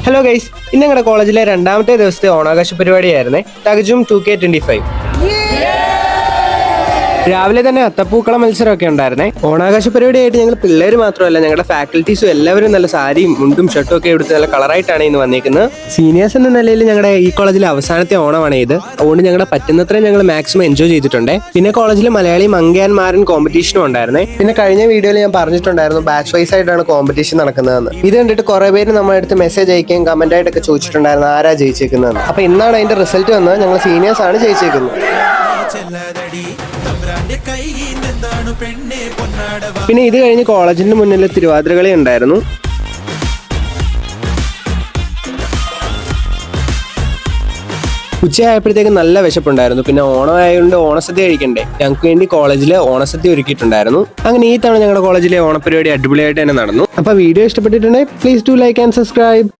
Hello guys, ഇന്ന് ഞങ്ങളുടെ കോളേജിലെ രണ്ടാമത്തെ ദിവസത്തെ ഓണാഘോഷ പരിപാടിയായിരുന്നേ തകജും 2K25. രാവിലെ തന്നെ അത്തപ്പൂക്കളം മത്സരമൊക്കെ ഉണ്ടായിരുന്നേ. ഓണാഘോഷ പരിപാടിയായിട്ട് ഞങ്ങൾ പിള്ളേർ മാത്രമല്ല, ഞങ്ങളുടെ ഫാക്കൽറ്റീസും എല്ലാവരും നല്ല സാരിയും മുണ്ടും ഷർട്ടും ഒക്കെ എടുത്ത് നല്ല കളറായിട്ടാണ് ഇന്ന് വന്നിരിക്കുന്നത്. സീനിയേഴ്സ് എന്ന നിലയിൽ ഞങ്ങളുടെ ഈ കോളേജിലെ അവസാനത്തെ ഓണമാണ് ഇത്. അതുകൊണ്ട് ഞങ്ങളുടെ പറ്റുന്നത്രയും ഞങ്ങൾ മാക്സിമം എൻജോയ് ചെയ്തിട്ടുണ്ട്. പിന്നെ കോളേജിൽ മലയാളി മങ്കയാൻ മാരൻ കോമ്പറ്റീഷനും ഉണ്ടായിരുന്നേ. പിന്നെ കഴിഞ്ഞ വീഡിയോയിൽ ഞാൻ പറഞ്ഞിട്ടുണ്ടായിരുന്നു ബാച്ച് വൈസ് ആയിട്ടാണ് കോമ്പറ്റീഷൻ നടക്കുന്നതെന്ന്. ഇത് കണ്ടിട്ട് കുറെ പേര് നമ്മുടെ അടുത്ത് മെസ്സേജ് അയക്കുകയും കമന്റ് ആയിട്ടൊക്കെ ചോദിച്ചിട്ടുണ്ടായിരുന്നു ആരാ ജയിച്ചേക്കുന്നതെന്ന്. അപ്പൊ ഇന്നാണ് അതിന്റെ റിസൾട്ട് വന്നത്. ഞങ്ങൾ സീനിയേഴ്സ് ആണ് ജയിച്ചേക്കുന്നത്. പിന്നെ ഇത് കഴിഞ്ഞ് കോളേജിന്റെ മുന്നിൽ തിരുവാതിരകളി ഉണ്ടായിരുന്നു. ഉച്ചയായപ്പോഴത്തേക്ക് നല്ല വിശപ്പുണ്ടായിരുന്നു. പിന്നെ ഓണം ആയതുകൊണ്ട് ഓണസദ്യ കഴിക്കണ്ടേ. ഞങ്ങൾക്ക് വേണ്ടി കോളേജിൽ ഓണസദ്യ ഒരുക്കിയിട്ടുണ്ടായിരുന്നു. അങ്ങനെ ഈ തവണ ഞങ്ങളുടെ കോളേജിലെ ഓണപരിപാടി അടിപൊളിയായിട്ട് തന്നെ നടന്നു. അപ്പൊ വീഡിയോ ഇഷ്ടപ്പെട്ടിട്ടുണ്ടെങ്കിൽ please do like and subscribe.